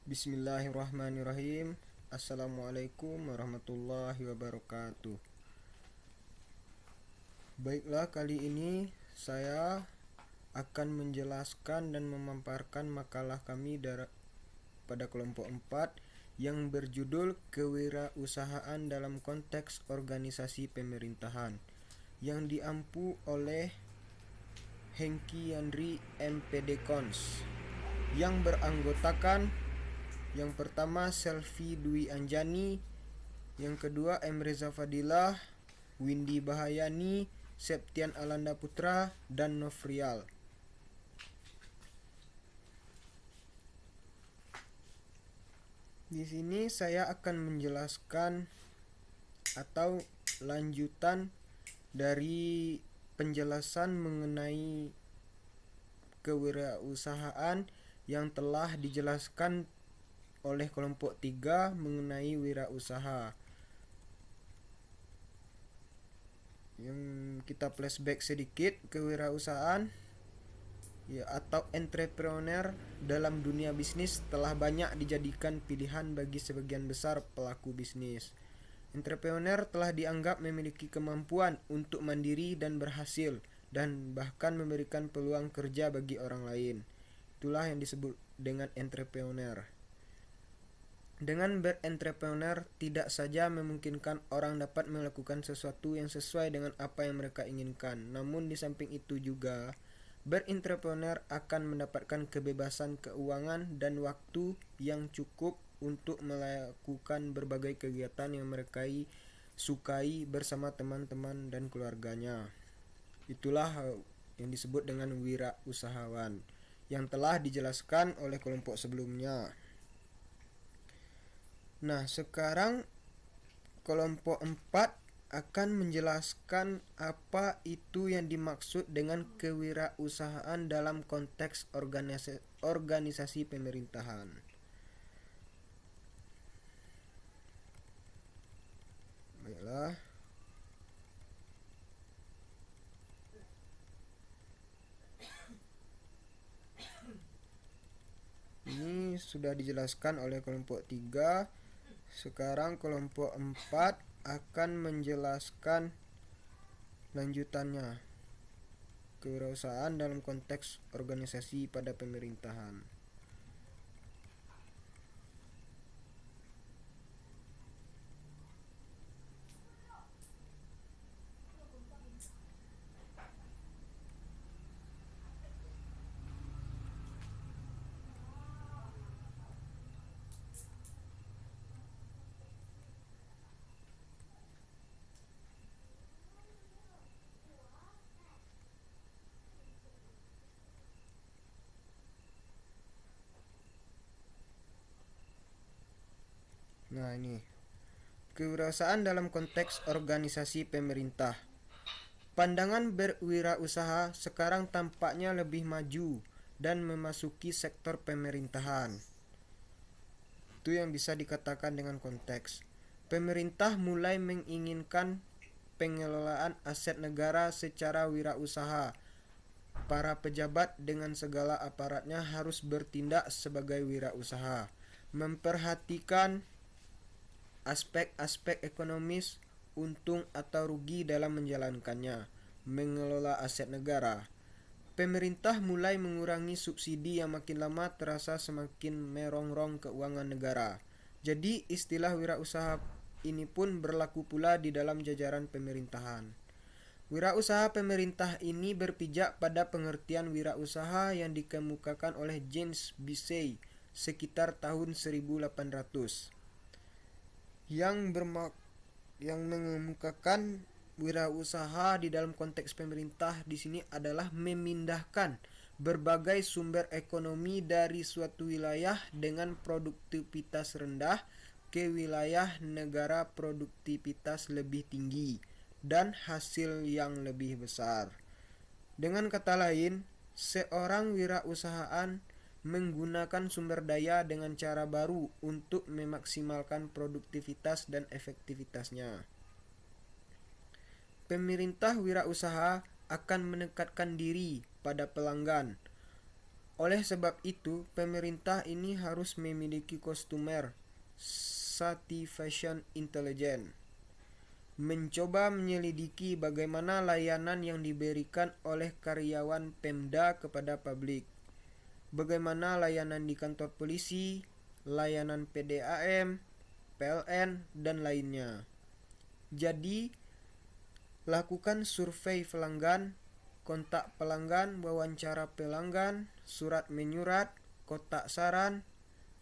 Bismillahirrahmanirrahim. Assalamualaikum warahmatullahi wabarakatuh. Baiklah, kali ini saya akan menjelaskan dan memaparkan makalah kami pada kelompok 4 yang berjudul Kewirausahaan dalam Konteks Organisasi Pemerintahan, yang diampu oleh Hengki Yandri MPD Cons, yang beranggotakan yang pertama Selvi Dwi Anjani, yang kedua M. Reza Fadilah, Windy Bahayani, Septian Alanda Putra, dan Nofrial. Di sini saya akan menjelaskan atau lanjutan dari penjelasan mengenai kewirausahaan yang telah dijelaskan oleh kelompok 3 mengenai wirausaha. Yang kita flashback sedikit, kewirausahaan atau entrepreneur dalam dunia bisnis telah banyak dijadikan pilihan bagi sebagian besar pelaku bisnis. Entrepreneur telah dianggap memiliki kemampuan untuk mandiri dan berhasil, dan bahkan memberikan peluang kerja bagi orang lain. Itulah yang disebut dengan entrepreneur. Dengan berentrepreneur tidak saja memungkinkan orang dapat melakukan sesuatu yang sesuai dengan apa yang mereka inginkan, namun di samping itu juga berentrepreneur akan mendapatkan kebebasan keuangan dan waktu yang cukup untuk melakukan berbagai kegiatan yang mereka sukai bersama teman-teman dan keluarganya. Itulah yang disebut dengan wirausahawan yang telah dijelaskan oleh kelompok sebelumnya. Nah, sekarang kelompok 4 akan menjelaskan apa itu yang dimaksud dengan kewirausahaan dalam konteks organisasi pemerintahan. Baiklah. Ini sudah dijelaskan oleh kelompok 3. Sekarang kelompok 4 akan menjelaskan lanjutannya, kewirausahaan dalam konteks organisasi pada pemerintahan. Nah, ini kewirausahaan dalam konteks organisasi pemerintah. Pandangan berwirausaha sekarang tampaknya lebih maju dan memasuki sektor pemerintahan. Itu yang bisa dikatakan dengan konteks. Pemerintah mulai menginginkan pengelolaan aset negara secara wirausaha. Para pejabat dengan segala aparatnya harus bertindak sebagai wirausaha, memperhatikan aspek-aspek ekonomis, untung atau rugi dalam menjalankannya, mengelola aset negara. Pemerintah mulai mengurangi subsidi yang makin lama terasa semakin merongrong keuangan negara. Jadi istilah wirausaha ini pun berlaku pula di dalam jajaran pemerintahan. Wirausaha pemerintah ini berpijak pada pengertian wirausaha yang dikemukakan oleh James Bussey sekitar tahun 1800. Yang mengemukakan wirausaha di dalam konteks pemerintah di sini adalah memindahkan berbagai sumber ekonomi dari suatu wilayah dengan produktivitas rendah ke wilayah negara produktivitas lebih tinggi dan hasil yang lebih besar. Dengan kata lain, seorang wirausahaan menggunakan sumber daya dengan cara baru untuk memaksimalkan produktivitas dan efektivitasnya. Pemerintah wirausaha akan menekatkan diri pada pelanggan Oleh sebab itu, pemerintah ini harus memiliki customer satisfaction intelligence, mencoba menyelidiki bagaimana layanan yang diberikan oleh karyawan Pemda kepada publik, bagaimana layanan di kantor polisi, layanan PDAM, PLN, dan lainnya. Jadi, lakukan survei pelanggan, kontak pelanggan, wawancara pelanggan, surat menyurat, kotak saran,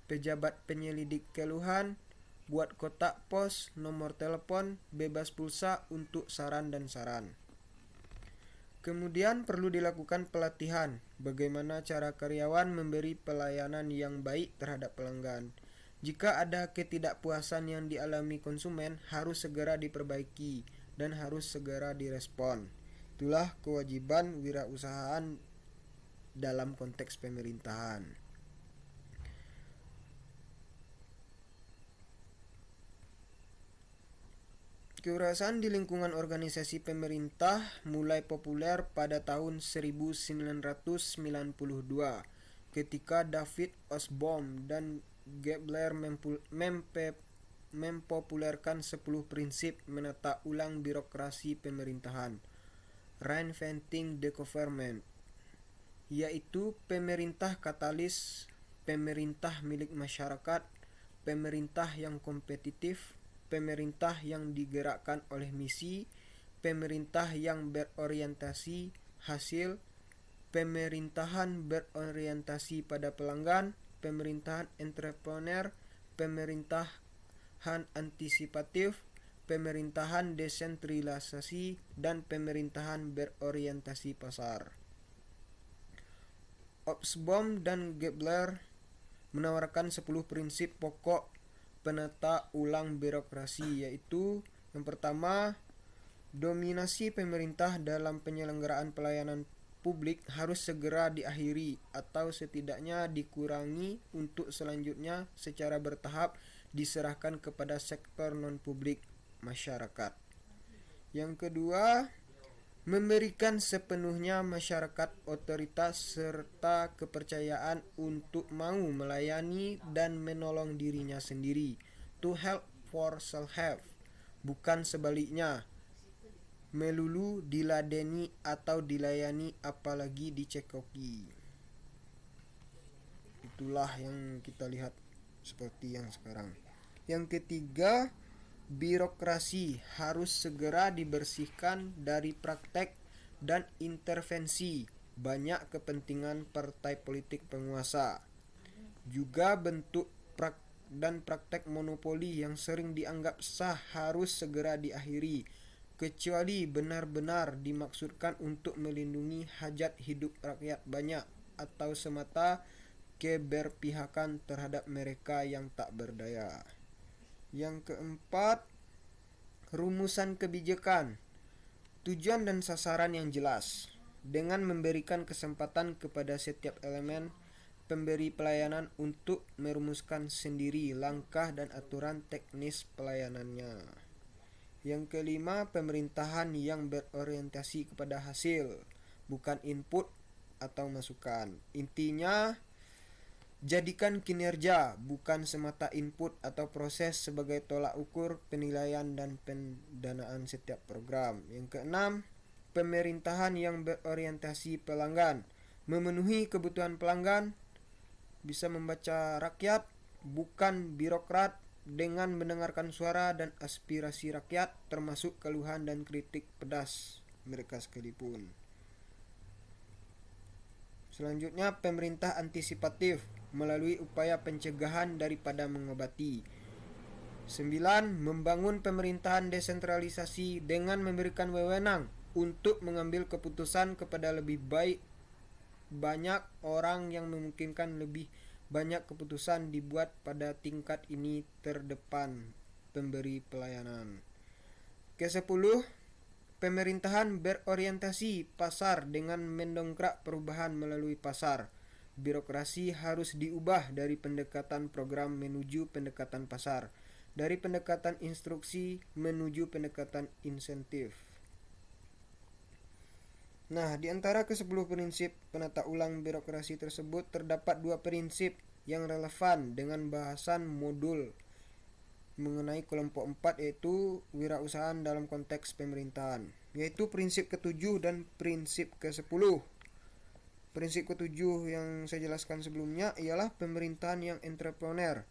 pejabat penyelidik keluhan, buat kotak pos, nomor telepon, bebas pulsa untuk saran dan saran. Kemudian perlu dilakukan pelatihan, bagaimana cara karyawan memberi pelayanan yang baik terhadap pelanggan. Jika ada ketidakpuasan yang dialami konsumen, harus segera diperbaiki dan harus segera direspon. Itulah kewajiban wirausahaan dalam konteks pemerintahan. Kewirausahaan di lingkungan organisasi pemerintah mulai populer pada tahun 1992 ketika David Osborne dan Gebler mempopulerkan 10 prinsip menata ulang birokrasi pemerintahan, reinventing the government, yaitu pemerintah katalis, pemerintah milik masyarakat, pemerintah yang kompetitif, pemerintah yang digerakkan oleh misi, pemerintah yang berorientasi hasil, pemerintahan berorientasi pada pelanggan, pemerintahan entrepreneur, pemerintahan antisipatif, pemerintahan desentralisasi, dan pemerintahan berorientasi pasar. Osborne dan Gebler menawarkan 10 prinsip pokok penata ulang birokrasi, yaitu yang pertama, dominasi pemerintah dalam penyelenggaraan pelayanan publik harus segera diakhiri atau setidaknya dikurangi untuk selanjutnya secara bertahap diserahkan kepada sektor non-publik masyarakat. Yang kedua, memberikan sepenuhnya masyarakat otoritas serta kepercayaan untuk mau melayani dan menolong dirinya sendiri, to help for self-help, bukan sebaliknya, melulu diladeni atau dilayani apalagi dicekoki. Itulah yang kita lihat seperti yang sekarang. Yang ketiga, birokrasi harus segera dibersihkan dari praktek dan intervensi banyak kepentingan partai politik penguasa. Juga bentuk dan praktek monopoli yang sering dianggap sah harus segera diakhiri, kecuali benar-benar dimaksudkan untuk melindungi hajat hidup rakyat banyak atau semata keberpihakan terhadap mereka yang tak berdaya. Yang keempat, rumusan kebijakan, tujuan dan sasaran yang jelas, dengan memberikan kesempatan kepada setiap elemen pemberi pelayanan untuk merumuskan sendiri langkah dan aturan teknis pelayanannya. Yang kelima, pemerintahan yang berorientasi kepada hasil, bukan input atau masukan. Intinya, jadikan kinerja bukan semata input atau proses sebagai tolak ukur penilaian dan pendanaan setiap program. Yang keenam, pemerintahan yang berorientasi pelanggan, memenuhi kebutuhan pelanggan, bisa membaca rakyat, bukan birokrat, dengan mendengarkan suara dan aspirasi rakyat, termasuk keluhan dan kritik pedas mereka sekalipun. Selanjutnya, pemerintah antisipatif melalui upaya pencegahan daripada mengobati. 9. Membangun pemerintahan desentralisasi dengan memberikan wewenang untuk mengambil keputusan kepada lebih banyak orang yang memungkinkan lebih banyak keputusan dibuat pada tingkat ini terdepan pemberi pelayanan. Ke-10, pemerintahan berorientasi pasar dengan mendongkrak perubahan melalui pasar. Birokrasi harus diubah dari pendekatan program menuju pendekatan pasar, dari pendekatan instruksi menuju pendekatan insentif. Nah, di antara ke-10 prinsip penata ulang birokrasi tersebut terdapat 2 prinsip yang relevan dengan bahasan modul mengenai kelompok 4, yaitu wirausahaan dalam konteks pemerintahan, yaitu prinsip ke-7 dan prinsip ke-10. Prinsip ke-7 yang saya jelaskan sebelumnya ialah pemerintahan yang entrepreneur,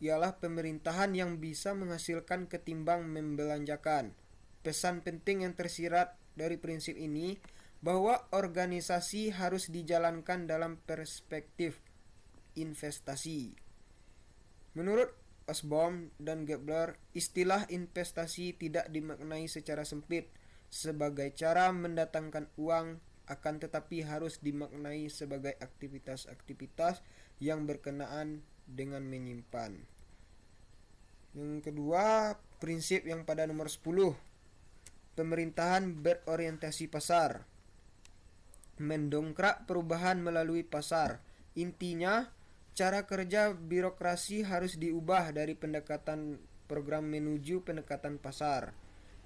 ialah pemerintahan yang bisa menghasilkan ketimbang membelanjakan. Pesan penting yang tersirat dari prinsip ini bahwa organisasi harus dijalankan dalam perspektif investasi. Menurut Osborne dan Gebler, istilah investasi tidak dimaknai secara sempit sebagai cara mendatangkan uang, akan tetapi harus dimaknai sebagai aktivitas-aktivitas yang berkenaan dengan menyimpan. Yang kedua, prinsip yang pada nomor 10, pemerintahan berorientasi pasar, mendongkrak perubahan melalui pasar. Intinya, cara kerja birokrasi harus diubah dari pendekatan program menuju pendekatan pasar,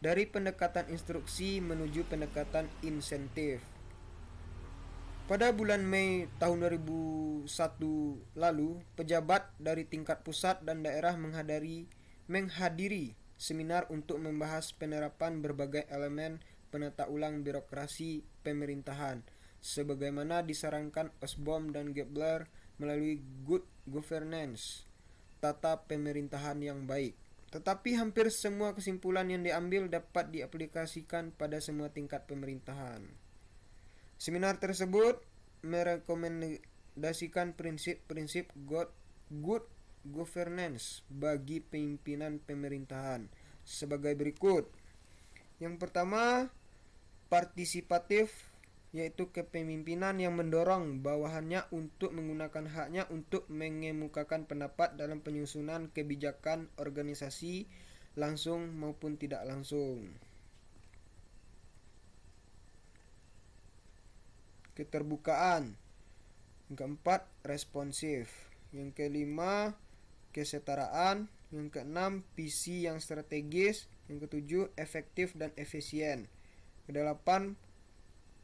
dari pendekatan instruksi menuju pendekatan insentif. Pada bulan Mei tahun 2001 lalu, pejabat dari tingkat pusat dan daerah menghadiri seminar untuk membahas penerapan berbagai elemen penata ulang birokrasi pemerintahan, sebagaimana disarankan Osborne dan Gebler melalui good governance, tata pemerintahan yang baik. Tetapi hampir semua kesimpulan yang diambil dapat diaplikasikan pada semua tingkat pemerintahan. Seminar tersebut merekomendasikan prinsip-prinsip good governance bagi pimpinan pemerintahan sebagai berikut. Yang pertama, partisipatif, yaitu kepemimpinan yang mendorong bawahannya untuk menggunakan haknya untuk mengemukakan pendapat dalam penyusunan kebijakan organisasi langsung maupun tidak langsung. Keterbukaan. Yang keempat, responsif. Yang kelima, kesetaraan. Yang keenam, visi yang strategis. Yang ketujuh, efektif dan efisien. Kedelapan,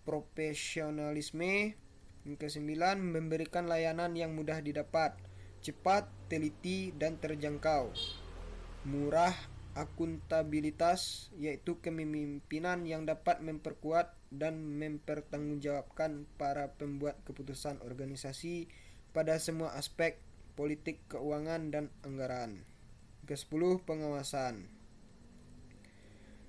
profesionalisme. Yang kesembilan, memberikan layanan yang mudah didapat, cepat, teliti, dan terjangkau. Murah, akuntabilitas, yaitu kepemimpinan yang dapat memperkuat dan mempertanggungjawabkan para pembuat keputusan organisasi pada semua aspek politik, keuangan, dan anggaran. Ke-10, pengawasan.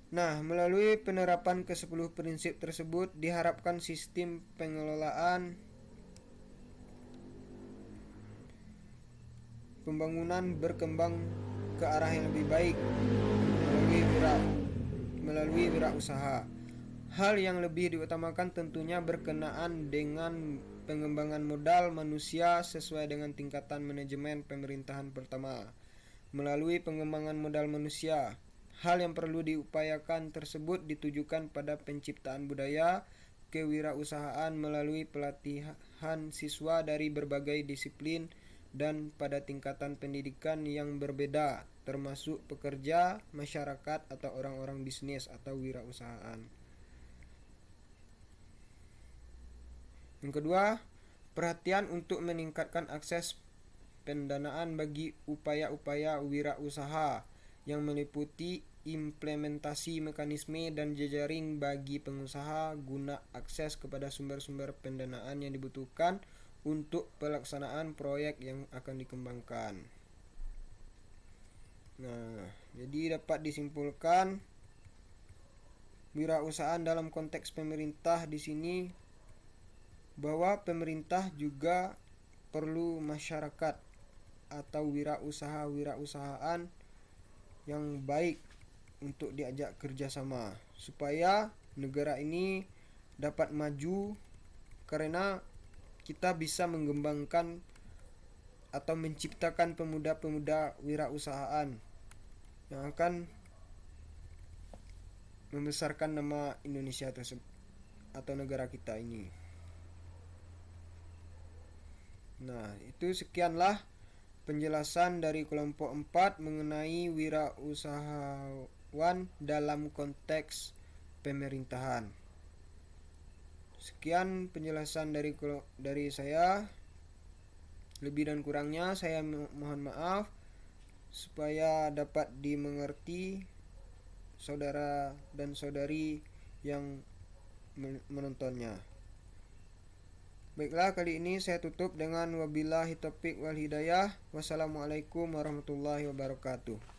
Nah, melalui penerapan ke-10 prinsip tersebut diharapkan sistem pengelolaan pembangunan berkembang ke arah yang lebih baik melalui wirausaha. Hal yang lebih diutamakan tentunya berkenaan dengan pengembangan modal manusia sesuai dengan tingkatan manajemen pemerintahan pertama. Melalui pengembangan modal manusia, hal yang perlu diupayakan tersebut ditujukan pada penciptaan budaya kewirausahaan melalui pelatihan siswa dari berbagai disiplin dan pada tingkatan pendidikan yang berbeda, termasuk pekerja, masyarakat, atau orang-orang bisnis atau wirausahaan. Yang kedua, perhatian untuk meningkatkan akses pendanaan bagi upaya-upaya wirausaha yang meliputi implementasi mekanisme dan jejaring bagi pengusaha guna akses kepada sumber-sumber pendanaan yang dibutuhkan untuk pelaksanaan proyek yang akan dikembangkan. Nah, jadi dapat disimpulkan wirausahaan dalam konteks pemerintah di sini bahwa pemerintah juga perlu masyarakat atau wirausahaan yang baik untuk diajak kerjasama supaya negara ini dapat maju, karena kita bisa mengembangkan atau menciptakan pemuda-pemuda wirausahaan yang akan membesarkan nama Indonesia tersebut atau negara kita ini. Nah, itu sekianlah penjelasan dari kelompok 4 mengenai wirausahawan dalam konteks pemerintahan. Sekian penjelasan dari saya. Lebih dan kurangnya saya mohon maaf, supaya dapat dimengerti saudara dan saudari yang menontonnya. Baiklah, kali ini saya tutup dengan wabillahi taufiq wal hidayah. Wassalamualaikum warahmatullahi wabarakatuh.